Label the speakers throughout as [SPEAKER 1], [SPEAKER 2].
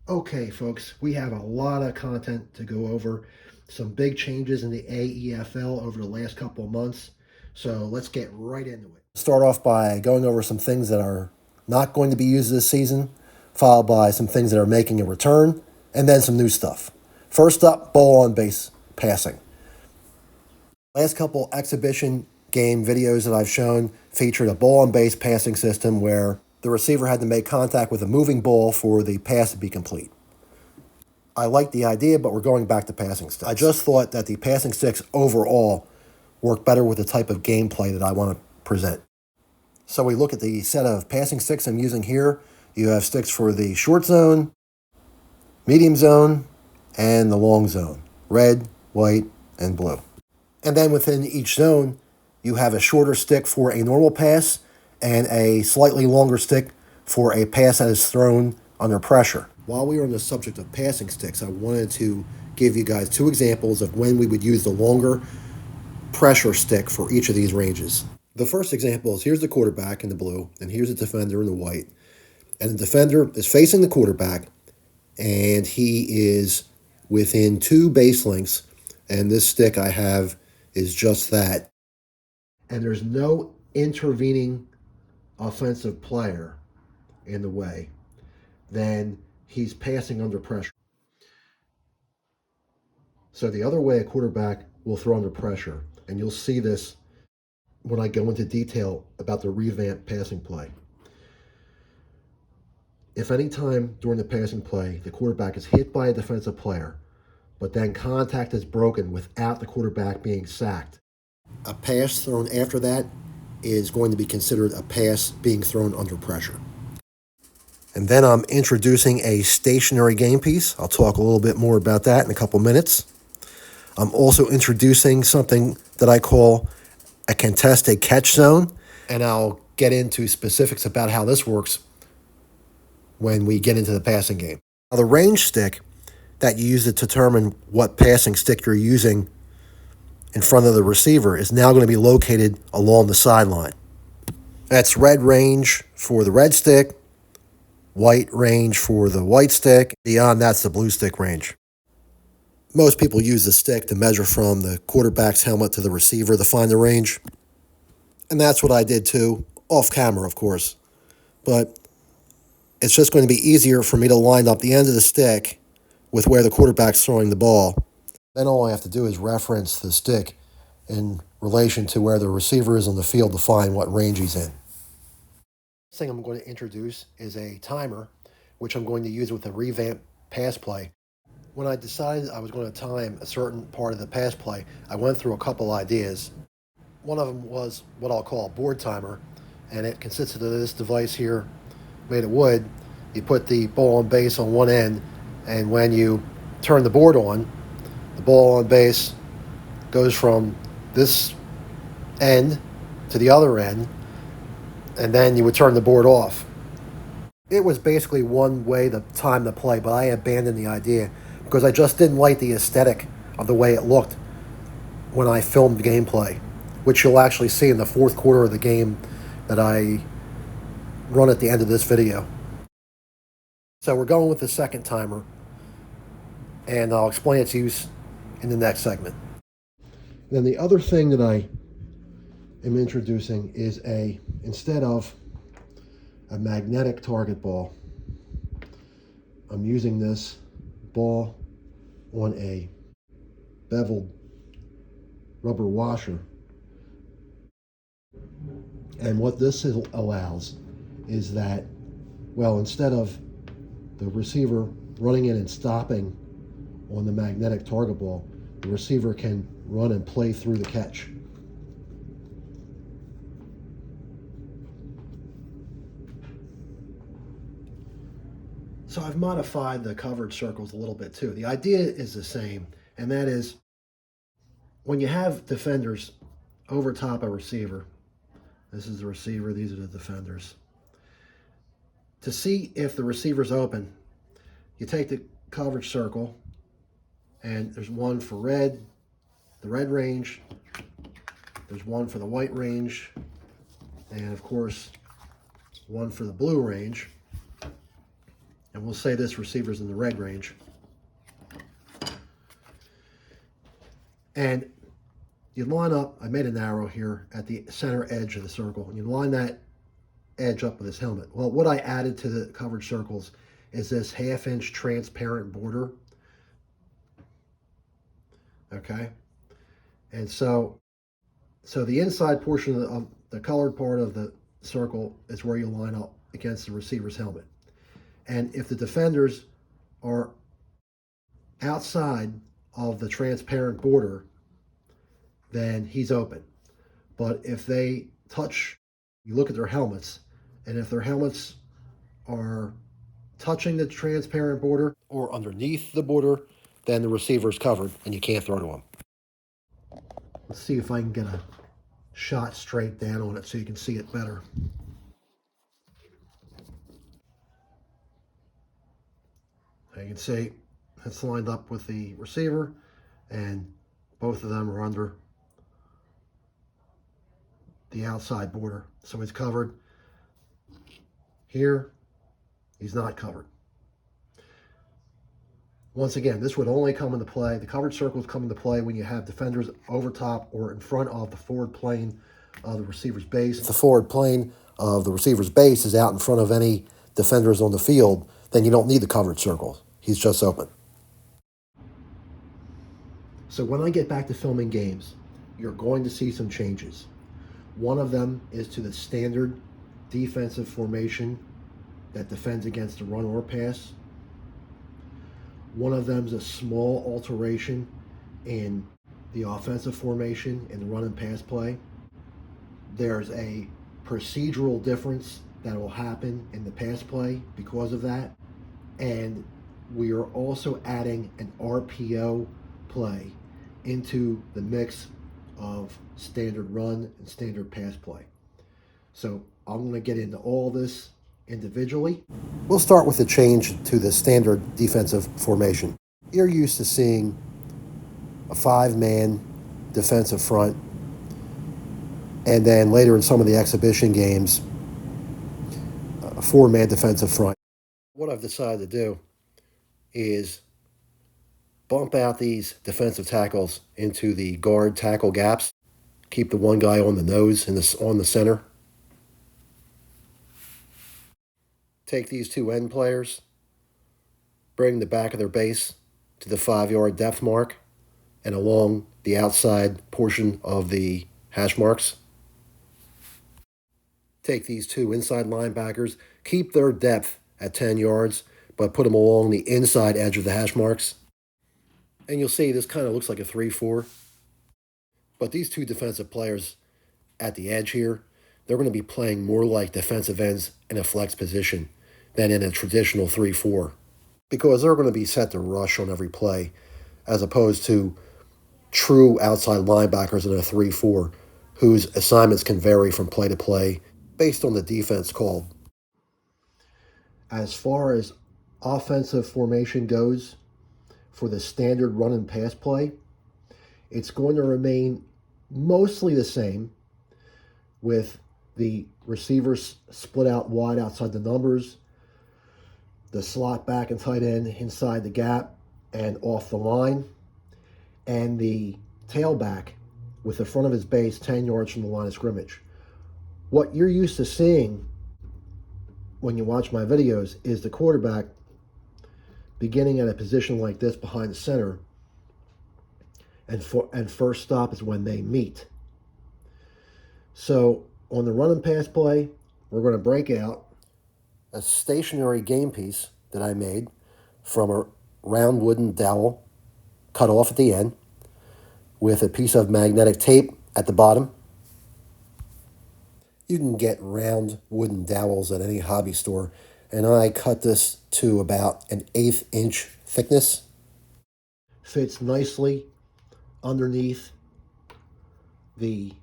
[SPEAKER 1] Okay, folks, we have a lot of content to go over. Some big changes in the AEFL over the last couple of months. So let's get right into it. Start off by going over some things that are not going to be used this season, followed by some things that are making a return, and then some new stuff. First up, ball on base passing. Last couple exhibition game videos that I've shown featured a ball on base passing system where the receiver had to make contact with a moving ball for the pass to be complete. I like the idea, but we're going back to passing sticks. I just thought that the passing sticks overall work better with the type of gameplay that I want to present. So we look at the set of passing sticks I'm using here. You have sticks for the short zone, medium zone, and the long zone. Red, white, and blue. And then within each zone, you have a shorter stick for a normal pass and a slightly longer stick for a pass that is thrown under pressure. While we were on the subject of passing sticks, I wanted to give you guys two examples of when we would use the longer pressure stick for each of these ranges. The first example is here's the quarterback in the blue, and here's the defender in the white. And the defender is facing the quarterback, and he is within 2 base lengths, and this stick I have is just that. And there's no intervening offensive player in the way, then he's passing under pressure. So the other way a quarterback will throw under pressure, and you'll see this when I go into detail about the revamped passing play. If any time during the passing play the quarterback is hit by a defensive player, but then contact is broken without the quarterback being sacked, a pass thrown after that is going to be considered a pass being thrown under pressure. And then I'm introducing a stationary game piece. I'll talk a little bit more about that in a couple minutes. I'm also introducing something that I call a contested catch zone, and I'll get into specifics about how this works when we get into the passing game. Now, the range stick that you use to determine what passing stick you're using in front of the receiver is now going to be located along the sideline. That's red range for the red stick, white range for the white stick. Beyond that's the blue stick range. Most people use the stick to measure from the quarterback's helmet to the receiver to find the range. And that's what I did too, off camera, of course. But it's just going to be easier for me to line up the end of the stick with where the quarterback's throwing the ball. Then all I have to do is reference the stick in relation to where the receiver is on the field to find what range he's in. The thing I'm going to introduce is a timer, which I'm going to use with the revamped pass play. When I decided I was going to time a certain part of the pass play, I went through a couple ideas. One of them was what I'll call a board timer, and it consisted of this device here made of wood. You put the ball on base on one end, and when you turn the board on, the ball on base goes from this end to the other end, and then you would turn the board off. It was basically one way to time the play, but I abandoned the idea because I just didn't like the aesthetic of the way it looked when I filmed gameplay, which you'll actually see in the fourth quarter of the game that I run at the end of this video. So we're going with the second timer, and I'll explain its use in the next segment. Then the other thing that I am introducing is instead of a magnetic target ball, I'm using this ball on a beveled rubber washer. And what this allows is that, well, instead of the receiver running in and stopping on the magnetic target ball, the receiver can run and play through the catch. So I've modified the coverage circles a little bit too. The idea is the same, and that is when you have defenders over top a receiver, this is the receiver, these are the defenders. To see if the receiver's open, you take the coverage circle, and there's one for red, the red range, there's one for the white range, and of course, one for the blue range. and we'll say this receiver's in the red range. And you line up, I made an arrow here at the center edge of the circle, and you line that edge up with his helmet. Well, what I added to the coverage circles is this 1/2 inch transparent border. Okay. And so the inside portion of the colored part of the circle is where you line up against the receiver's helmet. And if the defenders are outside of the transparent border, then he's open. But if they touch, you look at their helmets, and if their helmets are touching the transparent border or underneath the border, then the receiver's covered and you can't throw to him. Let's see if I can get a shot straight down on it so you can see it better. You can see it's lined up with the receiver, and both of them are under the outside border. So he's covered. Here, he's not covered. Once again, this would only come into play, the coverage circles come into play when you have defenders over top or in front of the forward plane of the receiver's base. If the forward plane of the receiver's base is out in front of any defenders on the field, then you don't need the coverage circles. He's just open. So when I get back to filming games, you're going to see some changes. One of them is to the standard defensive formation that defends against the run or pass. One of them is a small alteration in the offensive formation in the run and pass play. There's a procedural difference that will happen in the pass play because of that. And we are also adding an RPO play into the mix of standard run and standard pass play. So I'm going to get into all this individually. We'll start with the change to the standard defensive formation. You're used to seeing a 5-man defensive front, and then later in some of the exhibition games, a 4-man defensive front. What I've decided to do is bump out these defensive tackles into the guard tackle gaps. Keep the one guy on the nose and on the center. Take these two end players, bring the back of their base to the 5-yard depth mark and along the outside portion of the hash marks. Take these two inside linebackers, keep their depth at 10 yards, but put them along the inside edge of the hash marks. And you'll see this kind of looks like a 3-4. But these two defensive players at the edge here, they're going to be playing more like defensive ends in a flex position than in a traditional 3-4. Because they're going to be set to rush on every play, as opposed to true outside linebackers in a 3-4, whose assignments can vary from play to play based on the defense called. As far as offensive formation goes, for the standard run and pass play, it's going to remain mostly the same, with the receivers split out wide outside the numbers, the slot back and tight end inside the gap and off the line, and the tailback with the front of his base 10 yards from the line of scrimmage. What you're used to seeing when you watch my videos is the quarterback beginning at a position like this behind the center, and first stop is when they meet. So on the run and pass play, we're going to break out a stationary game piece that I made from a round wooden dowel cut off at the end with a piece of magnetic tape at the bottom. You can get round wooden dowels at any hobby store, and I cut this to about an 1/8 inch thickness. Fits nicely underneath the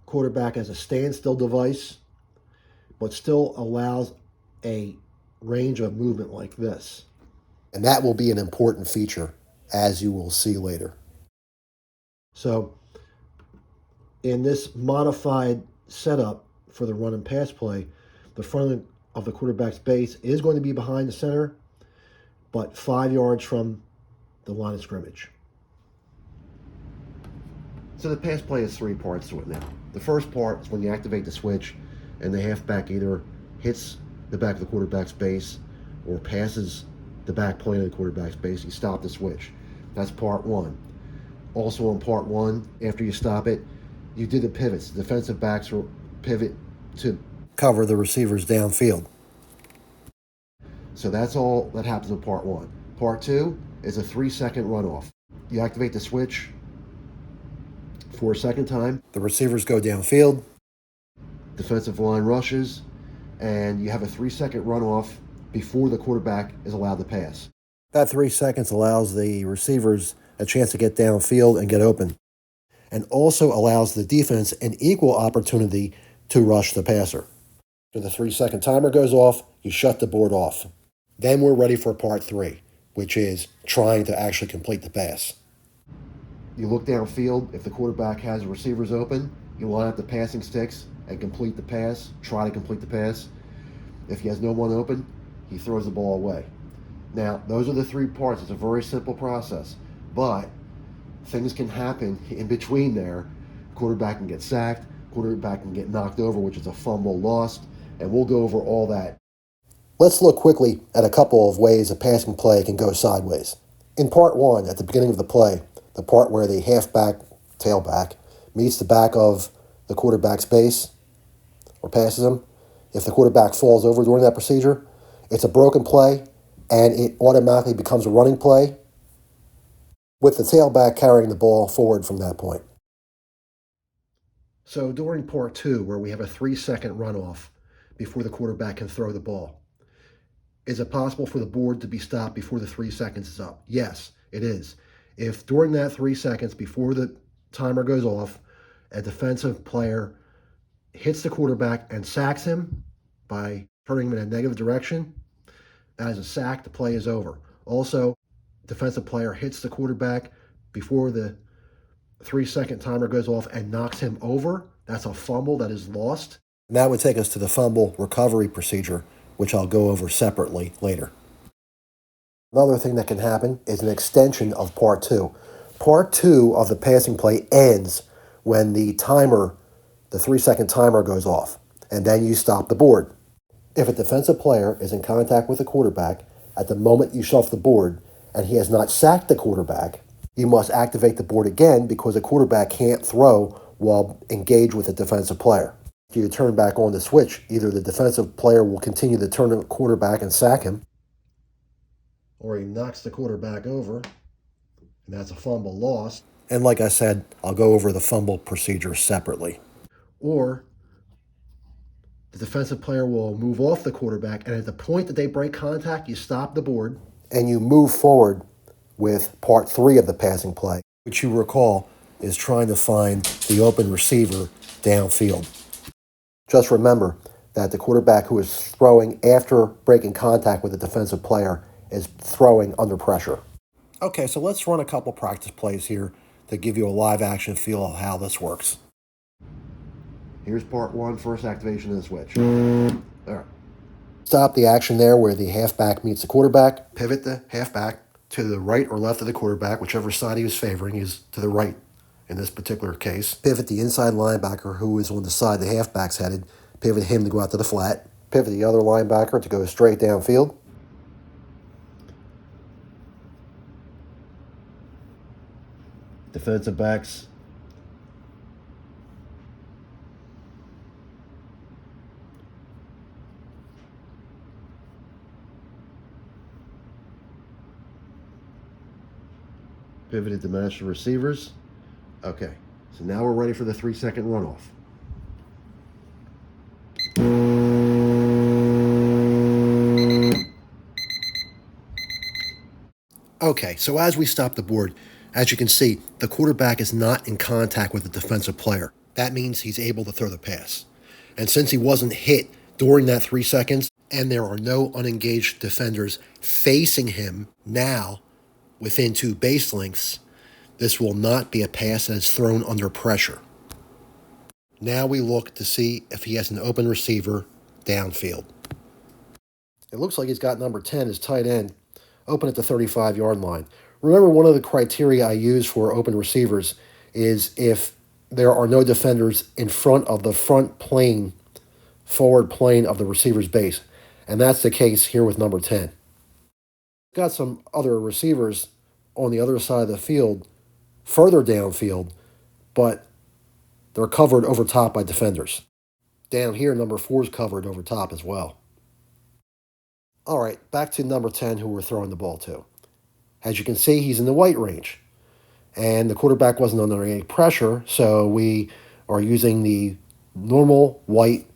[SPEAKER 1] quarterback as a standstill device, but still allows a range of movement like this. And that will be an important feature, as you will see later. So in this modified setup for the run and pass play, the front of the quarterback's base is going to be behind the center, but 5 yards from the line of scrimmage. So the pass play has 3 parts to it now. The first part is when you activate the switch and the halfback either hits the back of the quarterback's base or passes the back plane of the quarterback's base, you stop the switch. That's part 1. Also on part 1, after you stop it, you do the pivots. The defensive backs will pivot to cover the receivers downfield. So that's all that happens in part 1. Part 2 is a 3-second runoff. You activate the switch for a second time. The receivers go downfield. Defensive line rushes, and you have a 3-second runoff before the quarterback is allowed to pass. That 3 seconds allows the receivers a chance to get downfield and get open, and also allows the defense an equal opportunity to rush the passer. After the 3-second timer goes off, you shut the board off. Then we're ready for part 3, which is trying to actually complete the pass. You look downfield. If the quarterback has receivers open, you line up the passing sticks and complete the pass, try to complete the pass. If he has no one open, he throws the ball away. Now, those are the 3 parts. It's a very simple process, but things can happen in between there. Quarterback can get sacked, quarterback can get knocked over, which is a fumble lost, and we'll go over all that. Let's look quickly at a couple of ways a passing play can go sideways. In part 1, at the beginning of the play, the part where the halfback, tailback, meets the back of the quarterback's base or passes him, if the quarterback falls over during that procedure, it's a broken play and it automatically becomes a running play with the tailback carrying the ball forward from that point. So during part 2, where we have a 3-second runoff before the quarterback can throw the ball, is it possible for the board to be stopped before the 3 seconds is up? Yes, it is. If during that 3 seconds before the timer goes off, a defensive player hits the quarterback and sacks him by turning him in a negative direction, that is a sack. The play is over. Also, defensive player hits the quarterback before the 3-second timer goes off and knocks him over. That's a fumble that is lost. And that would take us to the fumble recovery procedure, which I'll go over separately later. Another thing that can happen is an extension of part 2. Part 2 of the passing play ends when the 3-second timer goes off, and then you stop the board. If a defensive player is in contact with the quarterback at the moment you shut off the board and he has not sacked the quarterback, you must activate the board again because the quarterback can't throw while engaged with a defensive player. If you turn back on the switch, either the defensive player will continue to turn the quarterback and sack him, or he knocks the quarterback over, and that's a fumble lost. And like I said, I'll go over the fumble procedure separately. Or the defensive player will move off the quarterback, and at the point that they break contact, you stop the board, and you move forward with part 3 of the passing play, which you recall is trying to find the open receiver downfield. Just remember that the quarterback who is throwing after breaking contact with the defensive player is throwing under pressure. Okay, so let's run a couple practice plays here to give you a live action feel of how this works. Here's part 1, first activation of the switch. All right. Stop the action there where the halfback meets the quarterback. Pivot the halfback to the right or left of the quarterback, whichever side he was favoring is to the right in this particular case. Pivot the inside linebacker who is on the side the halfback's headed. Pivot him to go out to the flat. Pivot the other linebacker to go straight downfield. Defensive backs pivoted to match the receivers. Okay, so now we're ready for the 3-second runoff. Okay, so as we stop the board, as you can see, the quarterback is not in contact with the defensive player. That means he's able to throw the pass. And since he wasn't hit during that 3 seconds, and there are no unengaged defenders facing him now within 2 base lengths, this will not be a pass that is thrown under pressure. Now we look to see if he has an open receiver downfield. It looks like he's got number 10 as tight end, open at the 35-yard line. Remember, one of the criteria I use for open receivers is if there are no defenders in front of the front plane, forward plane of the receiver's base. And that's the case here with number 10. Got some other receivers on the other side of the field, further downfield, but they're covered over top by defenders. Down here, number 4 is covered over top as well. All right, back to number 10, who we're throwing the ball to. As you can see, he's in the white range. And the quarterback wasn't under any pressure, so we are using the normal white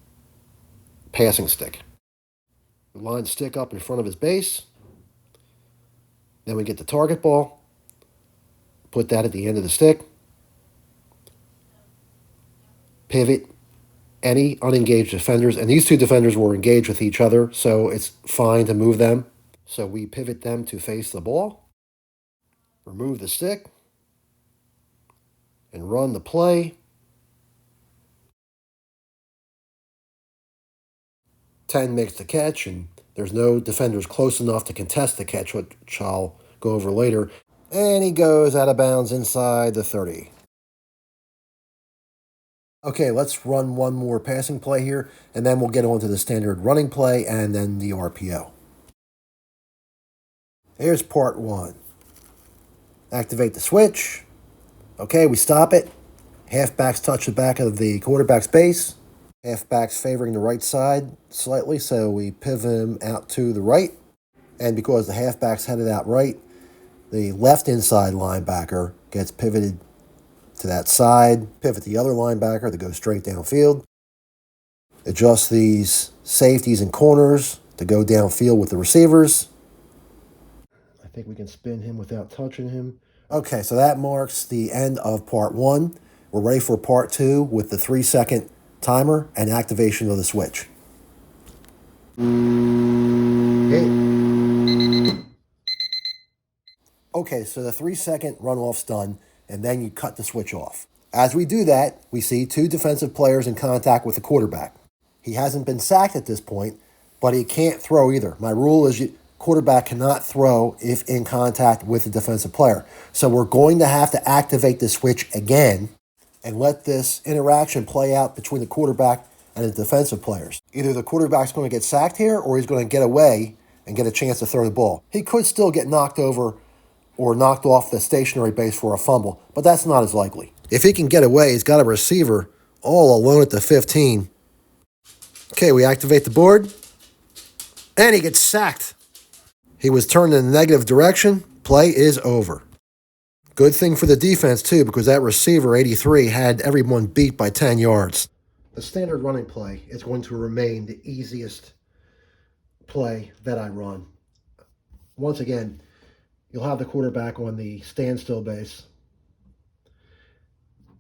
[SPEAKER 1] passing stick. We line the stick up in front of his base. Then we get the target ball, put that at the end of the stick, pivot any unengaged defenders. And these two defenders were engaged with each other, so it's fine to move them. So we pivot them to face the ball, remove the stick, and run the play. 10 makes the catch, and there's no defenders close enough to contest the catch, which I'll go over later. And he goes out of bounds inside the 30. Okay, let's run one more passing play here, and then we'll get on to the standard running play and then the RPO. Here's part 1. Activate the switch. Okay, we stop it. Halfbacks touch the back of the quarterback's base. Halfback's favoring the right side slightly, so we pivot him out to the right. And because the halfback's headed out right, the left inside linebacker gets pivoted to that side. Pivot the other linebacker to go straight downfield. Adjust these safeties and corners to go downfield with the receivers. I think we can spin him without touching him. Okay, so that marks the end of part 1. We're ready for part 2 with the 3-second timer and activation of the switch. Okay, so the 3-second runoff's done, and then you cut the switch off. As we do that, we see 2 defensive players in contact with the quarterback. He hasn't been sacked at this point, but he can't throw either. My rule is quarterback cannot throw if in contact with the defensive player. So we're going to have to activate the switch again and let this interaction play out between the quarterback and the defensive players. Either the quarterback's going to get sacked here or he's going to get away and get a chance to throw the ball. He could still get knocked over or knocked off the stationary base for a fumble, but that's not as likely. If he can get away, he's got a receiver all alone at the 15. Okay, we activate the board, and he gets sacked. He was turned in the negative direction. Play is over. Good thing for the defense, too, because that receiver, 83, had everyone beat by 10 yards. The standard running play is going to remain the easiest play that I run. Once again, you'll have the quarterback on the standstill base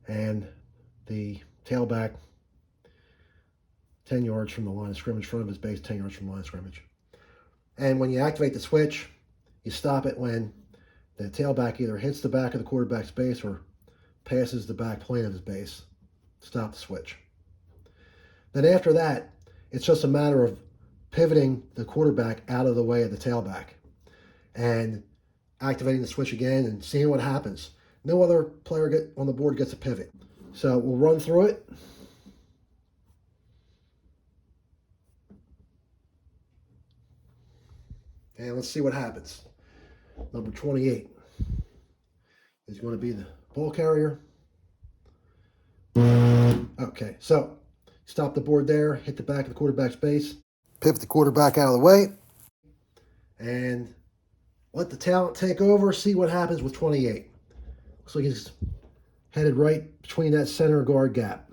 [SPEAKER 1] and the tailback 10 yards from the line of scrimmage, front of his base 10 yards from the line of scrimmage. And when you activate the switch, you stop it when the tailback either hits the back of the quarterback's base or passes the back plane of his base. Stop the switch. Then after that, it's just a matter of pivoting the quarterback out of the way of the tailback and activating the switch again and seeing what happens. No other player on the board gets a pivot. So we'll run through it. And let's see what happens. Number 28 is going to be the ball carrier. Okay, so stop the board there, hit the back of the quarterback's base, pivot the quarterback out of the way, and let the talent take over, see what happens with 28. Looks like he's headed right between that center guard gap.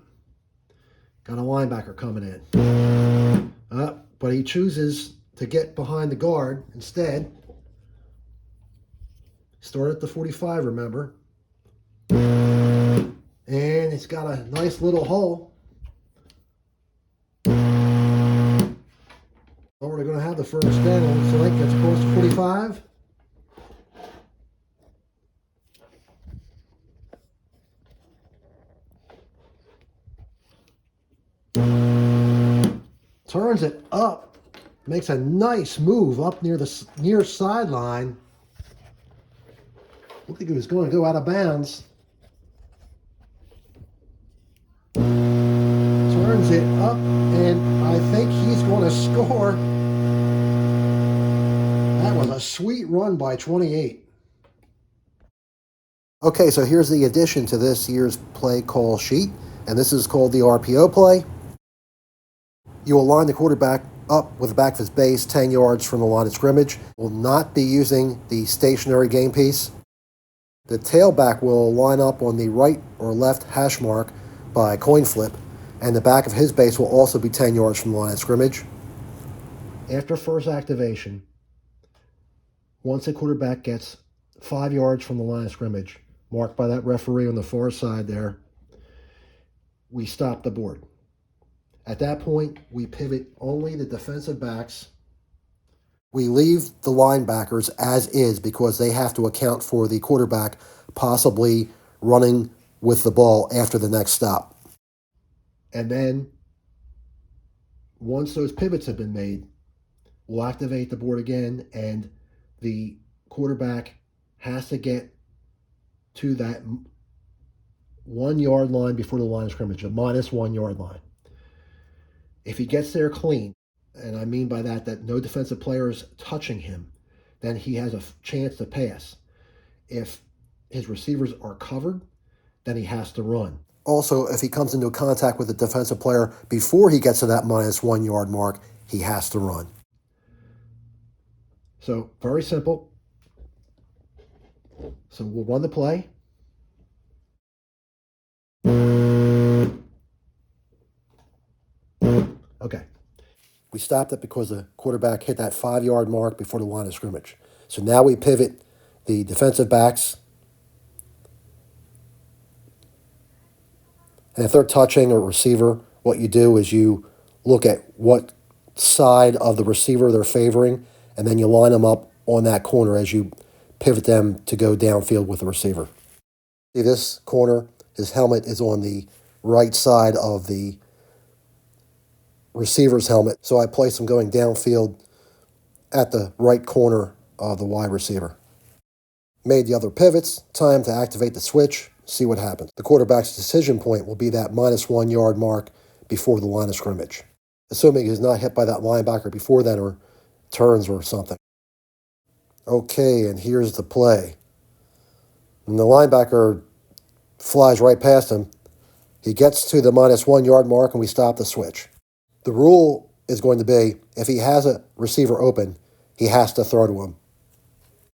[SPEAKER 1] Got a linebacker coming in. But he chooses to get behind the guard instead. Start at the 45, remember. And it's got a nice little hole. So we're going to have the first down. So that gets close to 45. Turns it up Makes a nice move up near the near sideline. Looked like he was going to go out of bounds. Turns it up, and I think he's going to score. That was a sweet run by 28. Okay, so here's the addition to this year's play call sheet, and this is called the RPO play. You will line the quarterback up with the back of his base 10 yards from the line of scrimmage. Will not be using the stationary game piece. The tailback will line up on the right or left hash mark by coin flip, and the back of his base will also be 10 yards from the line of scrimmage. After first activation, once a quarterback gets 5 yards from the line of scrimmage, marked by that referee on the far side there, we stop the board. At that point, we pivot only the defensive backs. We leave the linebackers as is because they have to account for the quarterback possibly running with the ball after the next stop. And then, once those pivots have been made, we'll activate the board again, and the quarterback has to get to that 1 yard line before the line of scrimmage, a minus 1 yard line. If he gets there clean, and I mean by that no defensive player is touching him, then he has a chance to pass. If his receivers are covered, then he has to run. Also, if he comes into contact with a defensive player before he gets to that minus 1 yard mark, he has to run. So, very simple. So we'll run the play. Okay. We stopped it because the quarterback hit that 5 yard mark before the line of scrimmage. So now we pivot the defensive backs. And if they're touching a receiver, what you do is you look at what side of the receiver they're favoring, and then you line them up on that corner as you pivot them to go downfield with the receiver. See this corner? His helmet is on the right side of the receiver's helmet. So I place him going downfield at the right corner of the wide receiver. Made the other pivots. Time to activate the switch. See what happens. The quarterback's decision point will be that minus 1 yard mark before the line of scrimmage, assuming he's not hit by that linebacker before then or turns or something. Okay, and here's the play. And the linebacker flies right past him. He gets to the minus 1 yard mark and we stop the switch. The rule is going to be if he has a receiver open, he has to throw to him.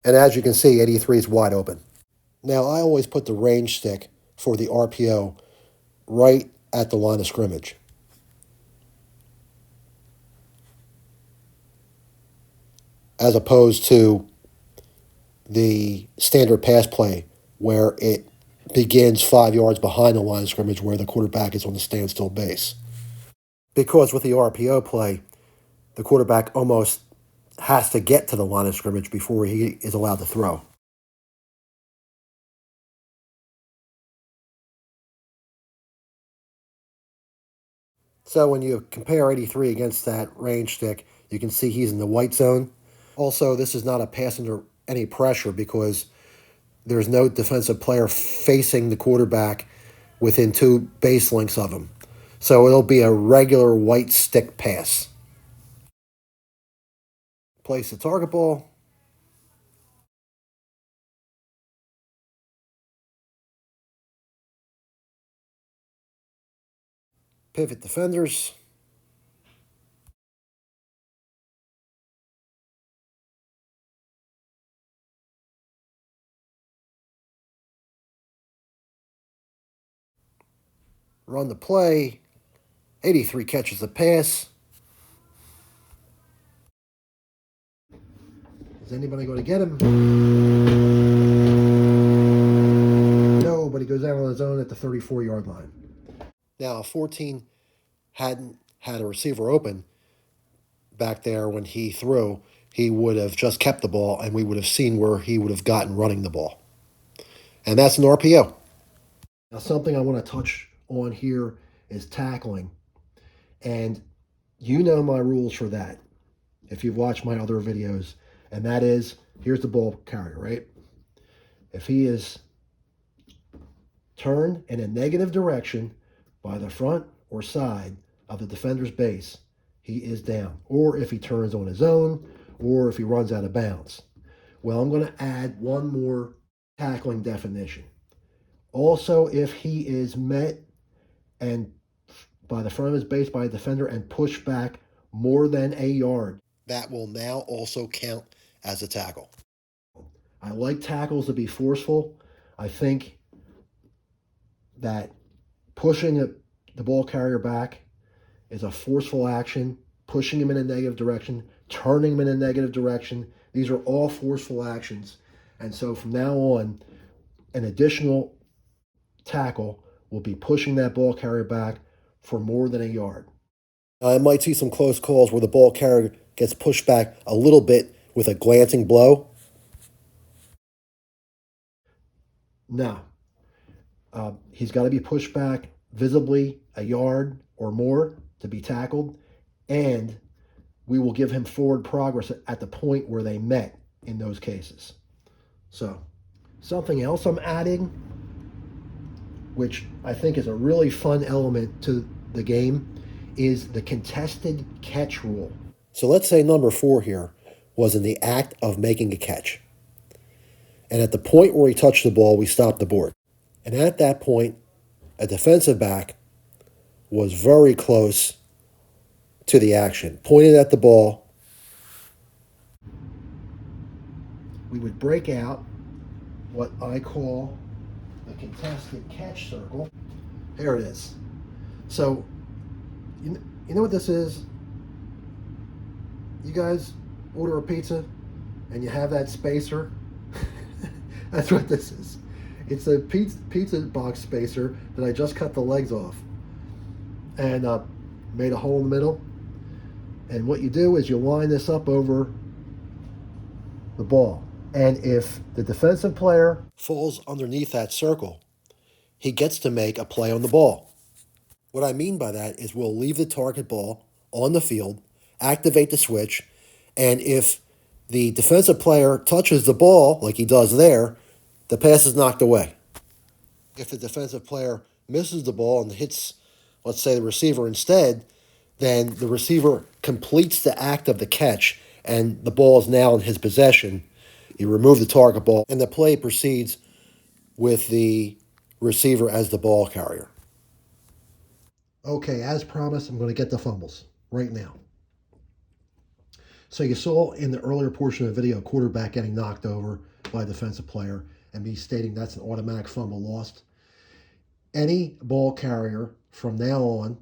[SPEAKER 1] And as you can see, 83 is wide open. Now, I always put the range stick for the RPO right at the line of scrimmage. As opposed to the standard pass play where it begins 5 yards behind the line of scrimmage where the quarterback is on the standstill base. Because with the RPO play, the quarterback almost has to get to the line of scrimmage before he is allowed to throw. So when you compare 83 against that range stick, you can see he's in the white zone. Also, this is not a pass under any pressure because there's no defensive player facing the quarterback within 2 base lengths of him. So it'll be a regular white stick pass. Place the target ball. Pivot defenders. Run the play. 83 catches the pass. Is anybody going to get him? No, but he goes down on his own at the 34 yard line. Now, if 14 hadn't had a receiver open back there when he threw, he would have just kept the ball and we would have seen where he would have gotten running the ball. And that's an RPO. Now, something I want to touch on here is tackling. And you know my rules for that. if you've watched my other videos, and that is, here's the ball carrier, right? If he is turned in a negative direction by the front or side of the defender's base, he is down. Or if he turns on his own, or if he runs out of bounds. Well, I'm going to add one more tackling definition. Also, if he is met and by the front of his base by a defender and pushed back more than a yard, that will now also count as a tackle. I like tackles to be forceful. I think that pushing the ball carrier back is a forceful action, pushing him in a negative direction, turning him in a negative direction. These are all forceful actions. And so from now on, an additional tackle will be pushing that ball carrier back for more than a yard. I might see some close calls where the ball carrier gets pushed back a little bit with a glancing blow. No. He's got to be pushed back visibly a yard or more to be tackled, and we will give him forward progress at the point where they met in those cases. So, something else I'm adding, which I think is a really fun element to the game, is the contested catch rule. So let's say number 4 here was in the act of making a catch. And at the point where he touched the ball, we stopped the board. And at that point, a defensive back was very close to the action, pointed at the ball. We would break out what I call the contested catch circle. Here it is. So, you know what this is? You guys order a pizza and you have that spacer. That's what this is. It's a pizza box spacer that I just cut the legs off and made a hole in the middle. And what you do is you line this up over the ball. And if the defensive player falls underneath that circle, he gets to make a play on the ball. What I mean by that is we'll leave the target ball on the field, activate the switch, and if the defensive player touches the ball like he does there, the pass is knocked away. If the defensive player misses the ball and hits, let's say, the receiver instead, then the receiver completes the act of the catch and the ball is now in his possession. You remove the target ball and the play proceeds with the receiver as the ball carrier. Okay, as promised, I'm going to get the fumbles right now. So you saw in the earlier portion of the video, quarterback getting knocked over by a defensive player and me stating that's an automatic fumble lost. Any ball carrier from now on,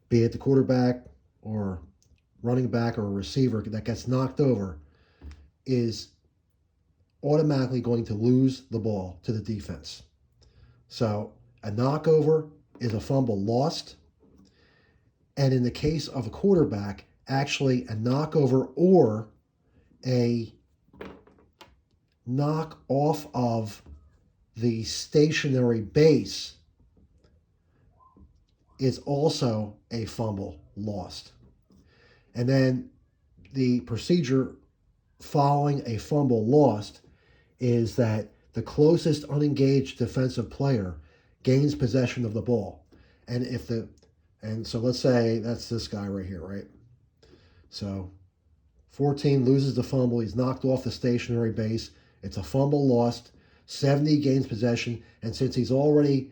[SPEAKER 1] be it the quarterback or running back or a receiver that gets knocked over, is automatically going to lose the ball to the defense. So a knockover is a fumble lost. And in the case of a quarterback, actually a knockover or a knock off of the stationary base is also a fumble lost. And then the procedure following a fumble lost is that the closest unengaged defensive player gains possession of the ball. And so let's say that's this guy right here, right? So 14 loses the fumble. He's knocked off the stationary base. It's a fumble lost. 70 gains possession. And since he's already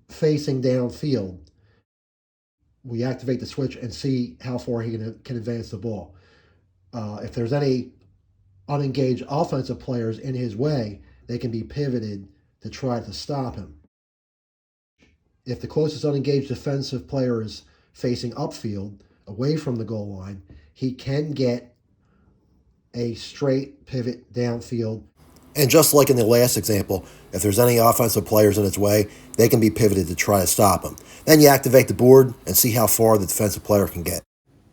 [SPEAKER 1] facing downfield, we activate the switch and see how far he can advance the ball. If there's any unengaged offensive players in his way, they can be pivoted to try to stop him. If the closest unengaged defensive player is facing upfield, away from the goal line, he can get a straight pivot downfield. And just like in the last example, if there's any offensive players in its way, they can be pivoted to try to stop him. Then you activate the board and see how far the defensive player can get.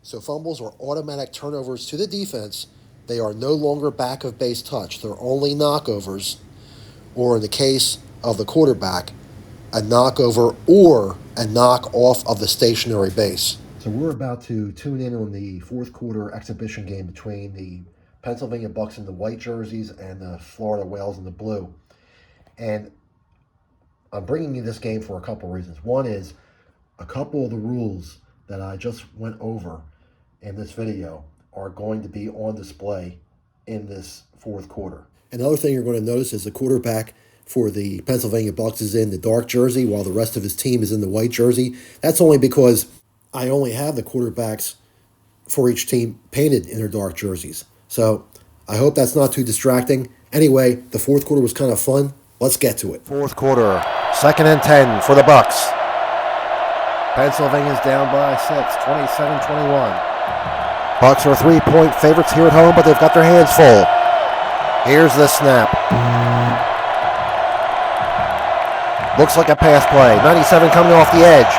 [SPEAKER 1] So fumbles are automatic turnovers to the defense. They are no longer back of base touch. They're only knockovers, or in the case of the quarterback, a knockover or a knock off of the stationary base. So we're about to tune in on the fourth quarter exhibition game between the Pennsylvania Bucks in the white jerseys and the Florida Whales in the blue. And I'm bringing you this game for a couple reasons. One is a couple of the rules that I just went over in this video are going to be on display in this fourth quarter. Another thing you're going to notice is the quarterback for the Pennsylvania Bucks is in the dark jersey while the rest of his team is in the white jersey. That's only because I only have the quarterbacks for each team painted in their dark jerseys. So I hope that's not too distracting. Anyway, the fourth quarter was kind of fun. Let's get to it. Fourth quarter, 2nd and 10 for the Bucks. Pennsylvania's down by 6, 27-21. Bucks are 3-point favorites here at home, but they've got their hands full. Here's the snap. Looks like a pass play. 97 coming off the edge.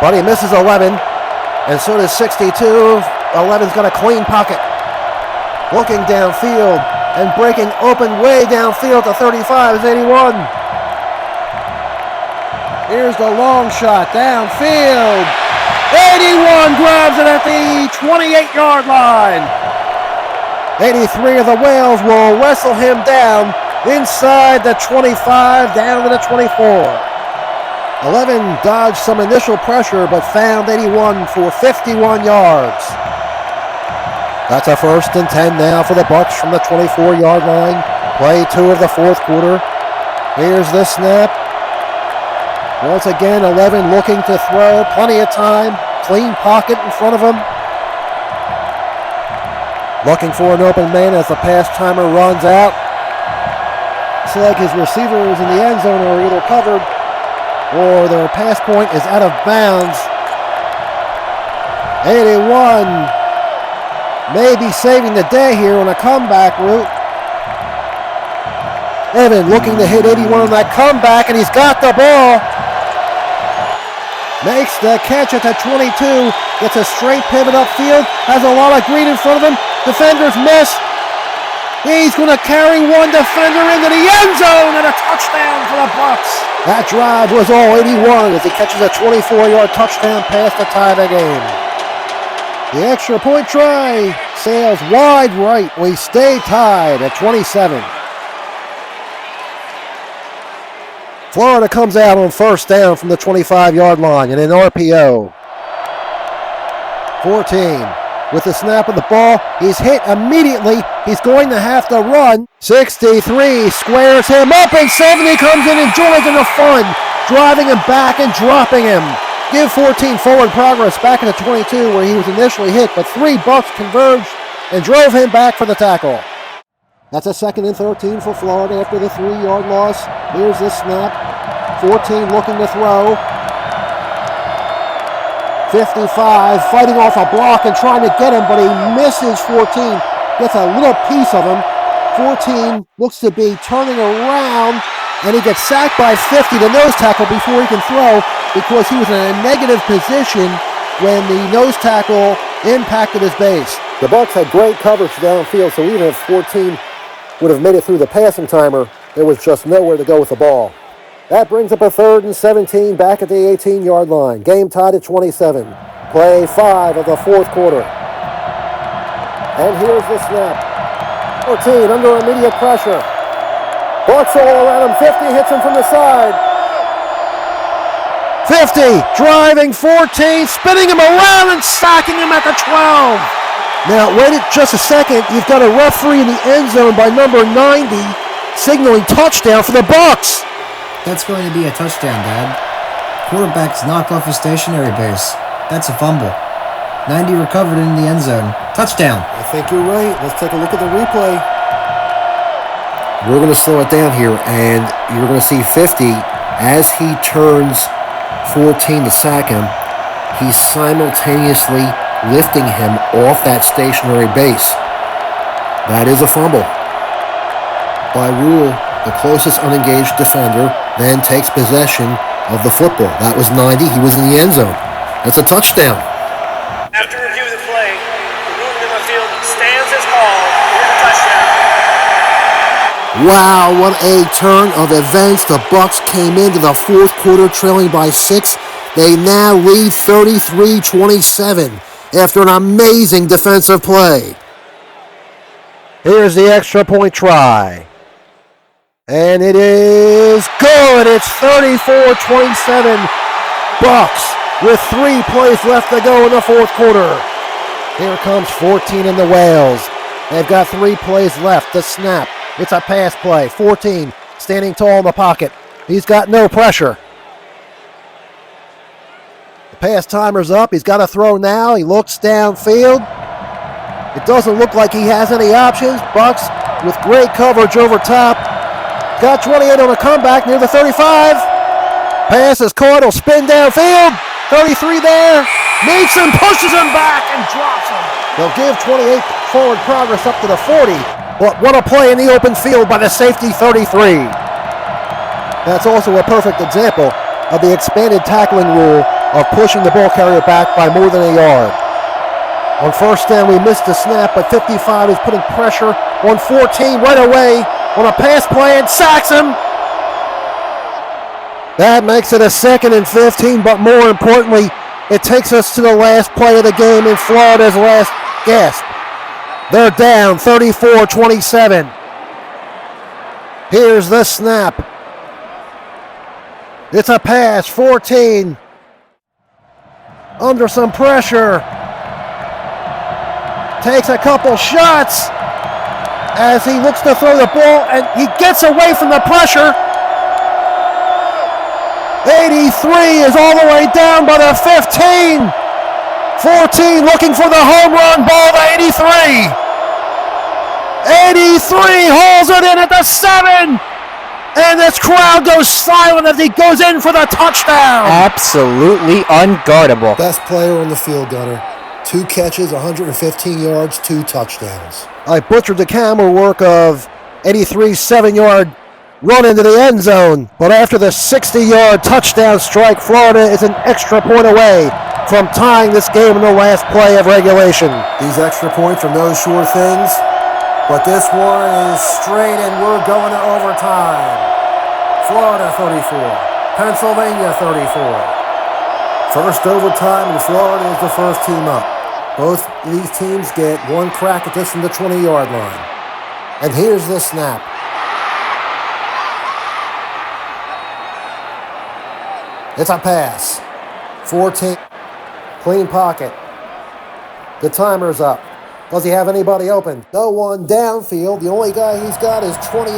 [SPEAKER 1] But he misses 11, and so does 62. 11's got a clean pocket. Looking downfield and breaking open way downfield to 35 is 81. Here's the long shot downfield. 81 grabs it at the 28-yard line. 83 of the Whales will wrestle him down inside the 25, down to the 24. 11 dodged some initial pressure, but found 81 for 51 yards. That's a 1st and 10 now for the Bucks from the 24-yard line. Play 2 of the fourth quarter. Here's the snap. Once again, 11 looking to throw. Plenty of time. Clean pocket in front of him. Looking for an open man as the pass timer runs out. Looks like his receivers in the end zone are either covered or their pass point is out of bounds. 81 may be saving the day here on a comeback route. Evan looking to hit 81 on that comeback, and he's got the ball. Makes the catch at the 22. Gets a straight pivot upfield. Has a lot of green in front of him. Defenders miss. He's going to carry one defender into the end zone, and a touchdown for the Bucks. That drive was all 81 as he catches a 24-yard touchdown pass to tie the game. The extra point try sails wide right. We stay tied at 27. Florida comes out on 1st down from the 25-yard line in an RPO. 14. With the snap of the ball, he's hit immediately. He's going to have to run. 63 squares him up, and 70 comes in and joins in the fun, driving him back and dropping him. Give 14 forward progress back at the 22 where he was initially hit, but 3 Bucks converged and drove him back for the tackle. That's a 2nd and 13 for Florida after the 3-yard loss. Here's the snap. 14 looking to throw. 55 fighting off a block and trying to get him, but he misses 14. Gets a little piece of him. 14 looks to be turning around, and he gets sacked by 50, the nose tackle, before he can throw because he was in a negative position when the nose tackle impacted his base. The Bucks had great coverage downfield, so even if 14 would have made it through the passing timer, there was just nowhere to go with the ball. That brings up a 3rd and 17 back at the 18-yard line. Game tied at 27. Play 5 of the fourth quarter. And here's the snap. 14 under immediate pressure. Bucks all around him. 50 hits him from the side. 50 driving 14, spinning him around and sacking him at the 12. Now wait just a second. You've got a referee in the end zone by number 90 signaling touchdown for the Bucks.
[SPEAKER 2] That's going to be a touchdown, Dad. Quarterback's knocked off his stationary base. That's a fumble. 90 recovered in the end zone. Touchdown.
[SPEAKER 1] I think you're right. Let's take a look at the replay. We're going to slow it down here, and you're going to see 50 as he turns 14 to sack him. He's simultaneously lifting him off that stationary base. That is a fumble. By rule, the closest unengaged defender then takes possession of the football. That was 90. He was in the end zone. That's a touchdown.
[SPEAKER 3] After review of the play, the movement of the field stands as called. Here's a touchdown.
[SPEAKER 1] Wow, what a turn of events. The Bucks came into the fourth quarter trailing by 6. They now lead 33-27 after an amazing defensive play. Here's the extra point try. And it is good. It's 34-27 Bucks with 3 plays left to go in the fourth quarter. Here comes 14 in the Whales. They've got 3 plays left. The snap. It's a pass play. 14 standing tall in the pocket. He's got no pressure. The pass timer's up. He's got to throw now. He looks downfield. It doesn't look like he has any options. Bucks with great coverage over top. Got 28 on a comeback near the 35. Pass is caught. He'll spin downfield. 33 there. Meets him, pushes him back, and drops him. They'll give 28 forward progress up to the 40. But what a play in the open field by the safety 33. That's also a perfect example of the expanded tackling rule of pushing the ball carrier back by more than a yard. On first down, we missed the snap, but 55 is putting pressure on 14 right away on a pass play and sacks him. That makes it a 2nd and 15, but more importantly, it takes us to the last play of the game in Florida's last gasp. They're down 34-27. Here's the snap. It's a pass, 14. Under some pressure. Takes a couple shots as he looks to throw the ball, and he gets away from the pressure. 83 is all the way down by the 15. 14 looking for the home run ball to 83. 83 holds it in at the 7. And this crowd goes silent as he goes in for the touchdown.
[SPEAKER 2] Absolutely unguardable.
[SPEAKER 1] Best player on the field, Gunner. 2 catches, 115 yards, 2 touchdowns. I butchered the camera work of 83's 7-yard run into the end zone, but after the 60-yard touchdown strike, Florida is an extra point away from tying this game in the last play of regulation. These extra points are no sure things, but this one is straight and we're going to overtime. Florida 34, Pennsylvania 34. First overtime, and Florida is the first team up. Both these teams get 1 crack at this from the 20-yard line. And here's the snap. It's a pass. 14. Clean pocket. The timer's up. Does he have anybody open? No one downfield. The only guy he's got is 28.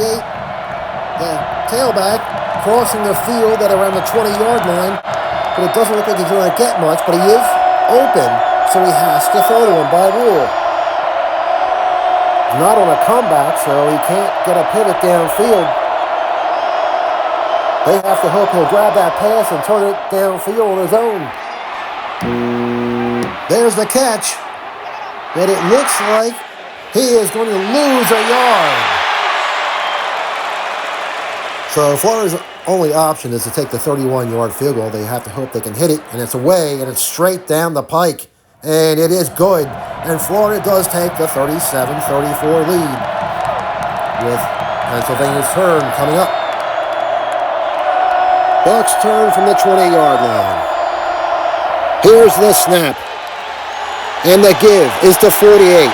[SPEAKER 1] The tailback crossing the field at around the 20-yard line. But it doesn't look like he's going to get much, but he is open, so he has to throw to him by rule. He's not on a comeback, so he can't get a pivot downfield. They have to hope he'll grab that pass and turn it downfield on his own. There's the catch. But it looks like he is going to lose a yard. So Florida's only option is to take the 31-yard field goal. They have to hope they can hit it, and it's away, and it's straight down the pike. And it is good. And Florida does take the 37-34 lead with Pennsylvania's turn coming up. Bucks turn from the 20-yard line. Here's the snap. And the give is to 48.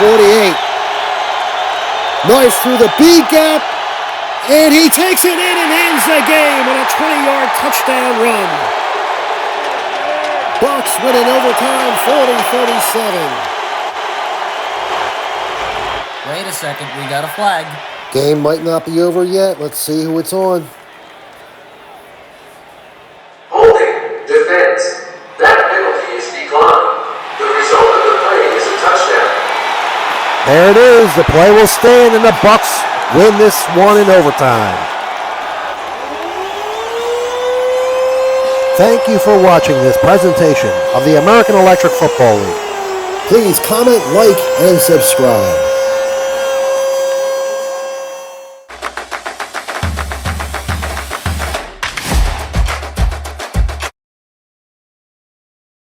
[SPEAKER 1] 48. Nice through the B gap. And he takes it in and ends the game on a 20-yard touchdown run. Bucks win in overtime, 40-37.
[SPEAKER 2] Wait a second, we got a flag.
[SPEAKER 1] Game might not be over yet. Let's see who it's on.
[SPEAKER 4] Holding, defense. That penalty is declined. The result of the play is a touchdown.
[SPEAKER 1] There it is. The play will stand, and the Bucks win this one in overtime. Thank you for watching this presentation of the American Electric Football League. Please comment, like, and subscribe.